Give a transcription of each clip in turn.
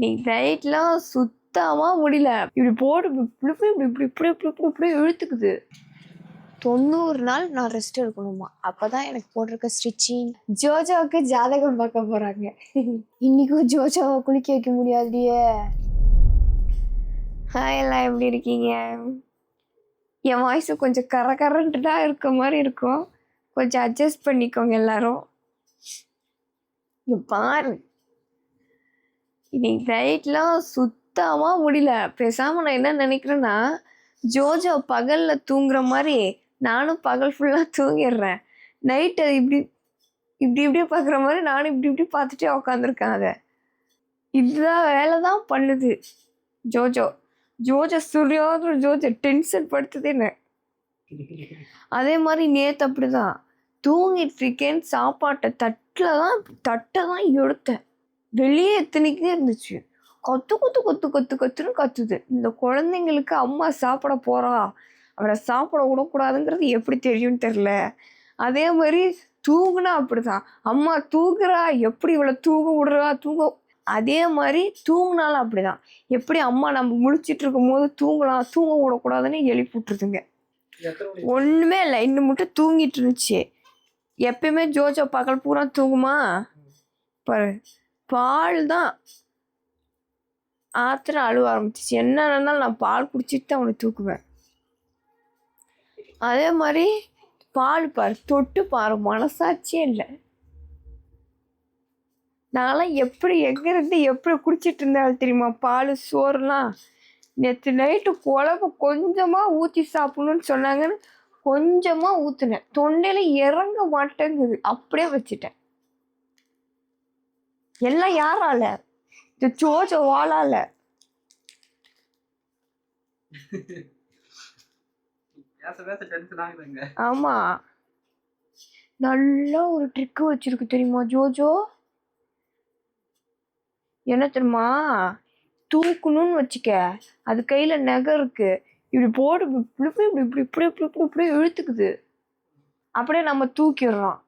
இன்னைக்கு நைட்லாம் சுத்தமா முடியல. இப்படி போட்டு இப்படி இழுத்துக்குது. 90 நாள் நான் ரெஸ்ட் எடுக்கணுமா, அப்பதான் எனக்கு போட்டிருக்க ஸ்டிச்சிங். ஜோஜோவுக்கு ஜாதகம் பார்க்க போறாங்க. இன்னைக்கும் ஜோஜோவை குளிக்க வைக்க முடியாதுடியே. ஹாய், எல்லாம் எப்படி இருக்கீங்க? என் வாய்ஸ் கொஞ்சம் கரன்ட்டு தான் இருக்க மாதிரி இருக்கும், கொஞ்சம் அட்ஜஸ்ட் பண்ணிக்கோங்க எல்லாரும். பாரு, இன்னைக்கு நைட்லாம் சுத்தமா முடியல. பேசாம நான் என்ன நினைக்கிறேன்னா, ஜோஜோ பகல்ல தூங்குற மாதிரி நானும் பகல் ஃபுல்லா தூங்கிடுறேன். நைட்டு இப்படி இப்படியே பார்க்குற மாதிரி நானும் இப்படி பார்த்துட்டே உட்காந்துருக்கேன். அதை இதுதான் வேலை தான் பண்ணுது ஜோஜோ. சூர்யோதர ஜோஜோ டென்ஷன் படுத்துது என்ன. அதே மாதிரி நேற்று அப்படிதான் தூங்கிட்டு இருக்கேன்னு சாப்பாட்டை தட்டை தான் எடுத்தேன். வெளியே எத்தனைக்கே இருந்துச்சு. கத்துன்னு கத்துது. இந்த குழந்தைங்களுக்கு அம்மா சாப்பிட போறா, அவளை சாப்பிட விடக்கூடாதுங்கிறது எப்படி தெரியும்னு தெரியல. அதே மாதிரி தூங்குனா அப்படிதான், அம்மா தூங்குறா எப்படி இவளை தூங்க விடுறா அதே மாதிரி தூங்கினாலும் அப்படிதான். எப்படி அம்மா நம்ம முழிச்சிட்டு இருக்கும் போது தூங்க விடக்கூடாதுன்னு எழுப்பி விட்டுருதுங்க. ஒண்ணுமே இல்லை, இன்னும் மட்டும் தூங்கிட்டு இருந்துச்சு. எப்பயுமே ஜோஜோ பகல் பூரா தூங்குமா பாரு. பால் தான் ஆத்திரம் அழுவ ஆரம்பிச்சிச்சு. என்ன இருந்தாலும் நான் பால் குடிச்சிட்டு தான் அவனை தூக்குவேன். அதே மாதிரி பால் பாரு, தொட்டு பாரு, மனசாட்சியே இல்லை. நான்லாம் எங்கேருந்து எப்படி குடிச்சிட்டு இருந்தாலும் தெரியுமா பால் சோறுலாம். நேற்று நைட்டு குழம்பு கொஞ்சமாக ஊற்றி சாப்பிடணும்னு சொன்னாங்கன்னு கொஞ்சமாக ஊற்றுனேன். தொண்டையில் இறங்க மாட்டேங்குது, அப்படியே வச்சுட்டேன். எல்லாம் யாரால? இந்த ஜோஜோ வாழால. ஆமா, நல்ல ஒரு ட்ரிக்கு வச்சிருக்கு தெரியுமா ஜோஜோ. என்ன தெரியுமா, தூக்கணும்னு வச்சுக்க, அது கையில நகை இருக்கு, இப்படி போட்டு இப்படி இழுத்துக்குது. அப்படியே நம்ம தூக்கிடுறோம்.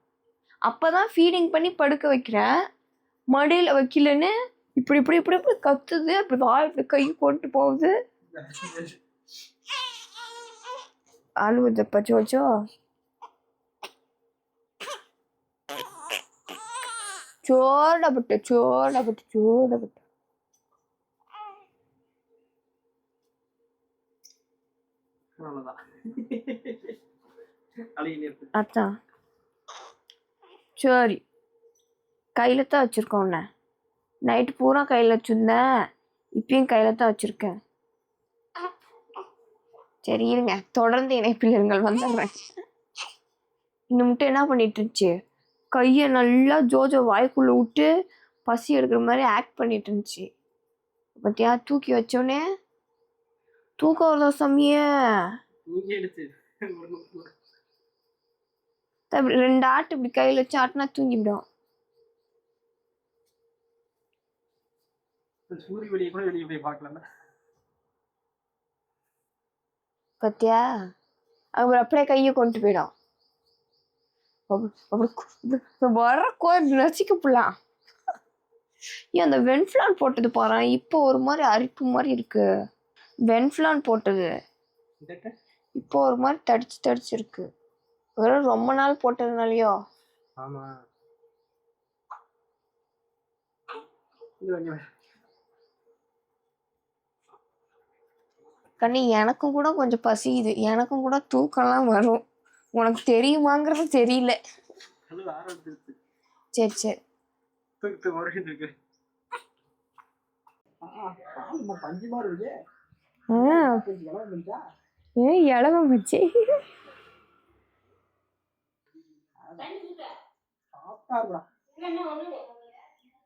அப்பதான் ஃபீடிங் பண்ணி படுக்க வைக்கிறேன். மடியில வைக்கலன்னு இப்படி கத்துது. அப்படி வாய் கை போட்டு போகுது. அழுவுதப்பா ஜோஜோ. சோடப்பட்டு அதான் சரி. கையில தான் வச்சிருக்கோம். நைட்டு பூரா கையில் வச்சுருந்தேன், இப்பயும் கையில் தான் வச்சுருக்கேன். சரி இருங்க, தொடர்ந்து இணைப்பில் இருங்கள், வந்துடுறேன். இன்னும் மட்டும் என்ன பண்ணிட்டு இருந்துச்சு, கையை நல்லா ஜோஜோ வாய்க்குள்ளே விட்டு பசி எடுக்கிற மாதிரி ஆக்ட் பண்ணிட்டு இருந்துச்சு. பத்தியா, தூக்கி வச்சோடனே தூக்கம் வருதா சமய. 2 ஆட்டு இப்படி கையில் வச்சு ஆட்டினா தூங்கிவிடும். பத்தியா, அவர் அப்படியே கையை கொண்டு போயிடும். வர கோயில் நசிக்கப்படலாம். ஏன் அந்த வென்ஃபிளான் போட்டது பாரு, இப்போ ஒரு மாதிரி அரிப்பு மாதிரி இருக்கு. வென்ஃபிளான் போட்டது இப்போ ஒரு மாதிரி தடிச்சு இருக்கு. வெறும் ரொம்ப நாள் போட்டதுனாலயோ. ஆமா, கண்ணி, எனக்கும் கூட கொஞ்சம் பசிக்குது, எனக்கும் கூட தூக்கம்லாம் வரும். உனக்கு தெரியுமாங்கிறது தெரியல. சரி இளவ மச்சி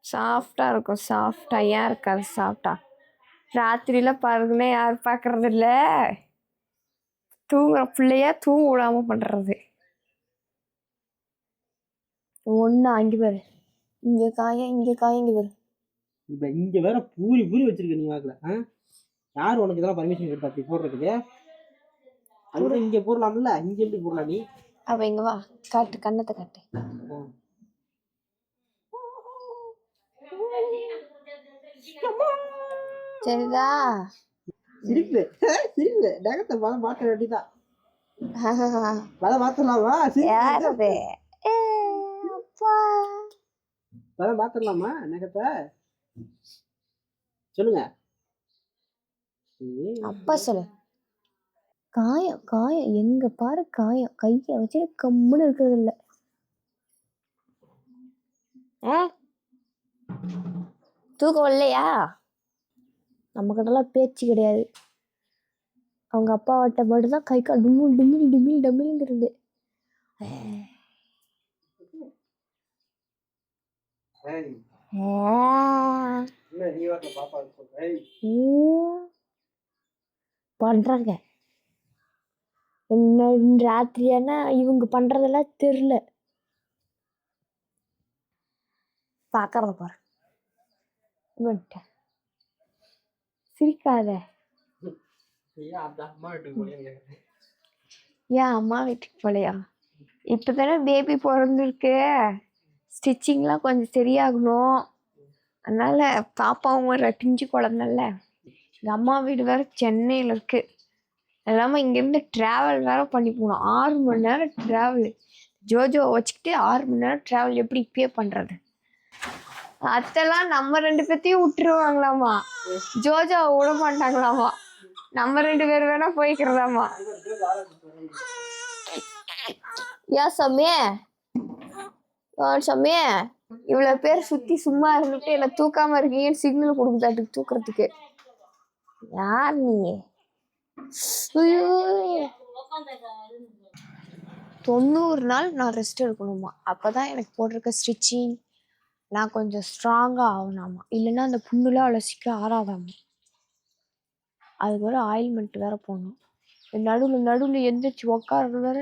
சாஃப்டா இருக்கும். சாஃப்டா ஏன் இருக்காது? சாஃப்டா ராத்திரியில பாருங்களேன், யாரும் பார்க்கறது இல்லை. தூங்குற பிள்ளைய தூங்க விடாம பண்றது. ஒண்ணு அங்கே பாரு, இங்க காய இங்க பாரு. இங்க வேற பூரி வச்சிருக்க. நீ வாக்கல யாரு உனக்கு இதெல்லாம் பர்மிஷன் கொடுத்தா போடுறதுக்கு? அங்க இங்க போடலாம்ல, இங்க எப்படி போடலாம் நீ? அவ இங்க வா, காட்டு, கண்ணத்தை காட்டு. சரிதா? சிரிப்பு சிரிப்பு நகத்தை பதம் மாற்ற வேண்டிதான். பதம் மாத்தலாமா? யாரது? அப்பா பதம் மாத்தலாமா நகத்தை? சொல்லுங்க. அப்பா சொல்லு. காயம் காயம் எங்க பாரு காயம். கையை வச்சு கம்முன்னு இருக்கிறது இல்லை. தூக்கம் வரலையா? நம்ம கிட்டலாம் பேச்சு கிடையாது. அவங்க அப்பா வட்ட மட்டும்தான் கை கால் டுமில் டுமில் டிமில் டமில்ங்கிறது. பண்றாங்க என்ன ராத்திரியானா இவங்க பண்றதெல்லாம் தெரியல. பாக்கறத பாரு. சிரிக்காத. ஏன் அம்மா வீட்டுக்கு போலையா? இப்பதானே பேபி பிறந்திருக்கு. ஸ்டிச்சிங்லாம் கொஞ்சம் சரியாகணும். அதனால பாப்பாவும் ஒரு பிஞ்சு குழந்தைல. எங்கள் அம்மா வீடு வேற சென்னையில் இருக்கு. இல்லாமல் இங்கேருந்து ட்ராவல் வேற பண்ணி போகணும். 6 மணி நேரம் ட்ராவலு. ஜோஜோவை வச்சுக்கிட்டு 6 மணி நேரம் ட்ராவல் எப்படி இப்பயே பண்ணுறது? அத்தெல்லாம் நம்ம 2 பேர்த்தையும் விட்டுருவாங்களாமா. ஜோஜோவை விட மாட்டாங்களாமா. நம்ம 2 பேர் வேணா போய்க்கிறதாமா. ஏன் சம்மே சம்மே இவ்வளோ பேர் சுற்றி சும்மா இருந்துட்டு என்னை தூக்காமல் இருக்கீங்கன்னு சிக்னல் கொடுக்குதாட்டுக்கு தூக்குறதுக்கு. யார் நீ? 90 நாள் நான் ரெஸ்ட் எடுக்கணுமா. அப்போதான் எனக்கு போட்டிருக்க ஸ்டிச்சிங் நான் கொஞ்சம் ஸ்ட்ராங்காக ஆகணுமா. இல்லைன்னா அந்த புண்ணுலாம் அவ்வளோ சீக்கிரம் ஆறாதாமா. அதுக்கு வேற ஆயில்மெண்ட் வேற போடணும். நடுவில் எந்திரிச்சு உக்காறது வேற.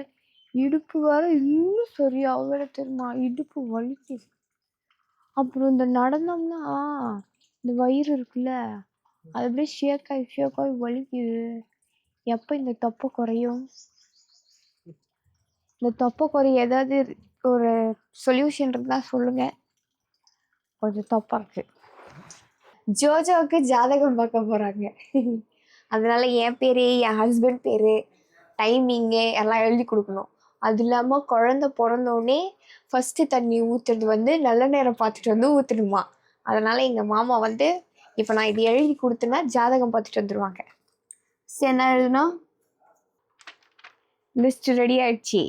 இடுப்பு வேற இன்னும் சரியாக வேற தெரியுமா. இடுப்பு வலிக்குது. அப்புறம் இந்த நடந்தோம்னா இந்த வயிறு இருக்குல்ல அது அப்படியே ஷேக்காகி வலிக்குது. எப்போ இந்த தொப்பை குறையும்? இந்த தொப்பை குறைய ஏதாவது ஒரு சொல்யூஷன் இருந்தால் சொல்லுங்க. கொஞ்சம் தொப்பை இருக்கு. ஜோஜோவுக்கு ஜாதகம் பார்க்க போகிறாங்க. அதனால என் பேர் என் ஹஸ்பண்ட் பேர் டைமிங்கு எல்லாம் எழுதி கொடுக்கணும். அது இல்லாமல் குழந்தை பிறந்தோடனே ஃபஸ்ட்டு தண்ணி ஊற்றுறது வந்து நல்ல நேரம் பார்த்துட்டு வந்து ஊற்றணுமா. அதனால் எங்கள் மாமா வந்து இப்போ நான் இது எழுதி கொடுத்தேன்னா ஜாதகம் பார்த்துட்டு வந்துடுவாங்க. சரி என்ன எழுதணும்? லிஸ்ட் ரெடி ஆயிடுச்சு.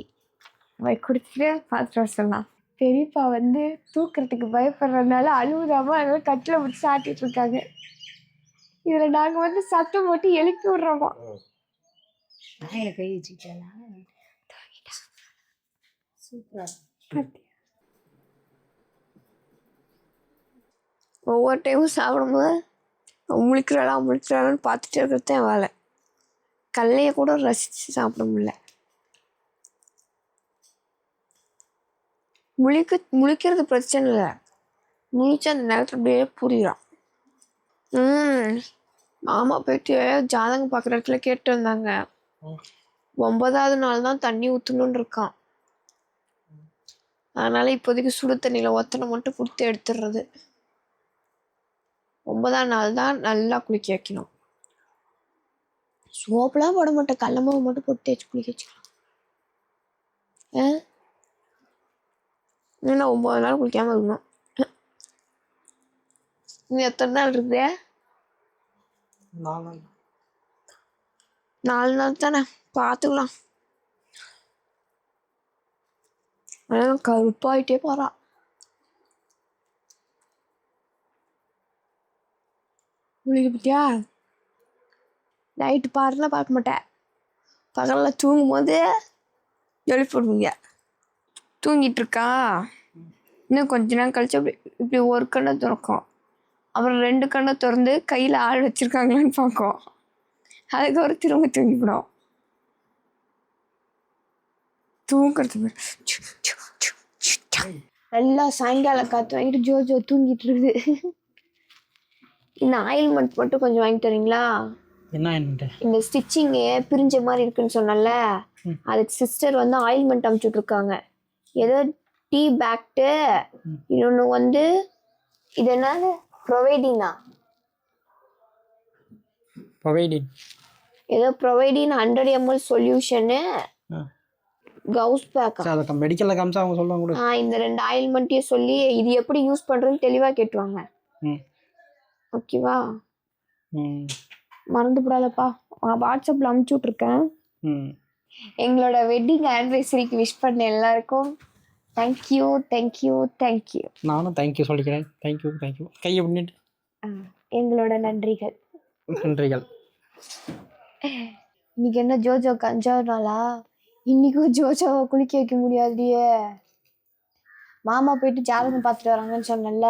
கொடுத்துட்டு பார்த்துட்டு வர சொல்லலாம். பெரியப்பா வந்து தூக்கிறதுக்கு பயப்படுறதுனால அழுவுதாம அதனால கட்டில் பிடிச்சி ஆட்டிட்டு இருக்காங்க. இதில் நாங்கள் வந்து சத்தம் போட்டு எழுப்பி விட்றோமா. கை வச்சுக்கிட்டா ஒவ்வொரு டைமும் சாப்பிடும்போது முழிக்கிறாளான்னு பார்த்துட்டு இருக்கிறது தான் வேலை. கல்லையை கூட ரசித்து சாப்பிட முடியல. முழிக்கிறது பிரச்சனை இல்லை. முழிச்சு அந்த நேரத்தில் அப்படியே புரியுறான். மாமா போயிட்டு ஜாதகம் பார்க்குற இடத்துல கேட்டு வந்தாங்க. 9வது நாள் தான் தண்ணி ஊற்றணுன்னு இருக்கான். அதனால இப்போதைக்கு சுடு தண்ணியில் ஒத்தனை மட்டும் கொடுத்து எடுத்துடுறது. 9ஆம் நாள் தான் நல்லா குளிக்க வைக்கணும். சோப்பெலாம் போட மாட்டேன். கடல மாவு மட்டும் போட்டு தேய்ச்சி குளிக்க வச்சுக்கலாம். ஏன்னா 9 நாள் குளிக்காமல் இருக்கணும். நீ எத்தனை நாள் இருக்குது? 4 நாள் தானே, பார்த்துக்கலாம். ஆனால் கருப்பாயிட்டே போகிறான். உங்களுக்கு பத்தியா நைட்டு பாருலாம் பார்க்க மாட்டேன். பகலில் தூங்கும் போது எழுப்பிடுவீங்க. தூங்கிட்டு இருக்கா இன்னும் கொஞ்ச நேரம் கழிச்சு அப்படி இப்படி ஒரு கண்ணை திறக்கும். அப்புறம் 2 கண்ணை திறந்து கையில் ஆள் வச்சுருக்காங்களான்னு பார்க்கும். அதுக்கப்புறம் திரும்ப தூங்கிவிடும். தூங்குறது நல்லா சாயங்காலம் காற்று வாங்கிட்டு ஜோஜோ தூங்கிட்டு இருக்குது. இந்த ஆயில்மெண்ட் மட்டும் கொஞ்சம் வாங்கி தரீங்களா? என்ன இந்த ஸ்டிச்சிங்கு பிரிஞ்ச மாதிரி இருக்குன்னு சொன்னல, அதுக்கு சிஸ்டர் வந்து ஆயில்மெண்ட் அமுச்சுட்டு இருக்காங்க. ஏதோ டீ பேக்டு, இன்னொன்று வந்து இது என்னது ப்ரொவைடினா ப்ரொவைடிங். ஏதோ ப்ரொவைடிங் 100 ml சொல்யூஷனு கவுஸ் பேக்கா. அதை மெடிக்கலில் காமிச்சா அவங்க சொல்லுவாங்க கூட. இந்த 2 ஆயில்மெண்ட்டையும் சொல்லி இது எப்படி யூஸ் பண்ணுறதுன்னு தெளிவாக கேட்டுவாங்க. ஓகேவா? மறந்துவிடாதப்பா. வாட்ஸ்அப்பில் அனுப்பிச்சி விட்ருக்கேன். எங்களோட வெட்டிங் ஆனிவர்சரிக்கு விஷ் பண்ண எல்லாருக்கும் தேங்க்யூ தேங்க்யூ தேங்க்யூ. நானும் தேங்க்யூ சொல்லிக்கிறேன். Thank you thank you. கையை பண்ணிட்டு எங்களோட நன்றிகள். நன்றிகள். இன்னைக்கு என்ன ஜோஜோக்கு 5வது நாளா? இன்னைக்கும் ஜோஜோவை குளிக்க வைக்க முடியாதுடியே. மாமா போயிட்டு ஜாதகம் பார்த்துட்டு வராங்கன்னு சொன்னல,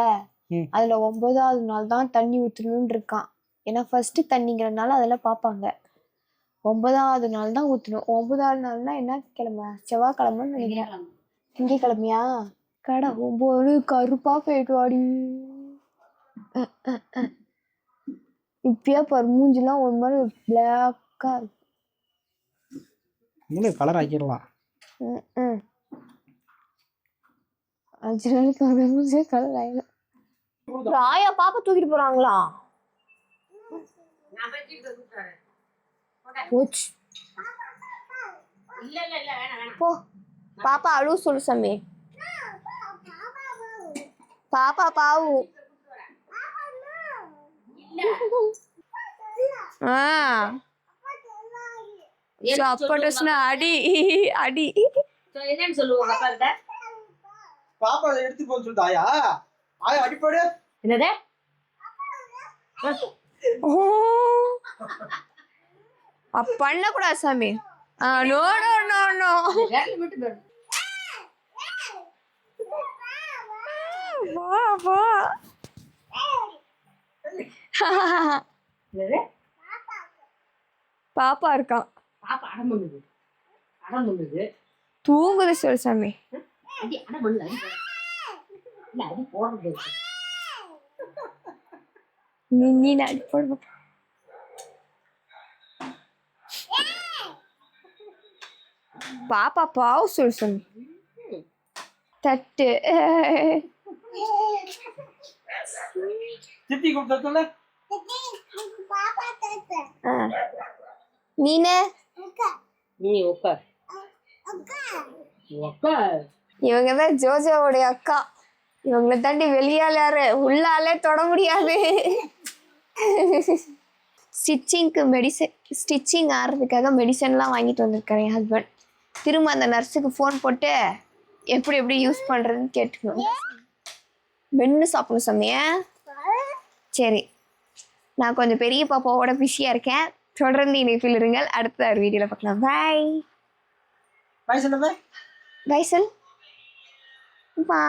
அதுல 9வது நாள் தான் தண்ணி ஊற்றணும்னு இருக்கான். ஏன்னா ஃபர்ஸ்ட் தண்ணிங்கிறதுனால அதெல்லாம் பார்ப்பாங்க. 9வது நாள் தான் ஊற்றணும். 9வது நாள்னா என்ன கிழமை? செவ்வாய்க்கிழமைன்னு நினைக்கிறேன். திங்கக்கிழமையா? கடை 9 கருப்பா போயிட்டு வாடி. இப்பயே பாரு மூஞ்சிலாம் ஒரு மாதிரி பிளாக்கா இருக்கு. கலர் ஆக்கிடலாம். 5 நாளைக்கு ஒரு மூஞ்சே கலர் ஆயிடும். ராயா பாப்பா தூக்கிட்டு போறாங்களா? போச்சு. போ பாப்பா அழுவ சொல்லு சாமி. பாப்பா பாவு. அடி அடி என்னன்னு சொல்லுவாங்க அப்பா கிட்ட? பாப்பா எடுத்து போக சொல்லுது ஆயா. ஆயா அடிப்படு. என்னது? பண்ணக்கூடாது சாமி. No no no no. வா வா. பாப்பா இருக்கான். பாப்பா அடம் பண்ணுது. அடம் பண்ணுது. தூங்குது சொல்லு சாமி. அடி அடம் பண்ணல. இல்ல அடி போடுறது. நீ அடி போடு. பாப்பா பாவு சொல்லு சாமி. தட்டு. சித்தி கூப்பிட்டு நீனே நீ உட்கார். உட்கார். இவங்கதான் ஜோஜோவுடைய அக்கா. இவங்களை தாண்டி வெளியால யாரு உள்ளாலே தொட முடியாது. ஸ்டிச்சிங் ஆடுறதுக்காக மெடிசன்லாம் வாங்கிட்டு வந்திருக்காரு என் ஹஸ்பண்ட். திரும்ப அந்த நர்ஸுக்கு ஃபோன் போட்டு எப்படி யூஸ் பண்ணுறதுன்னு கேட்டுக்கணும். மென்று சாப்பிடணும் சாமிய. சரி, நான் கொஞ்சம் பெரிய பாப்பாவோட பிஸியாக இருக்கேன். தொடர்ந்து இணைப்பில் இருங்கள். அடுத்த ஒரு வீடியோவில் பார்க்கலாம். பாய். பாய் சொல்லுங்க. பாய் சொல். பா.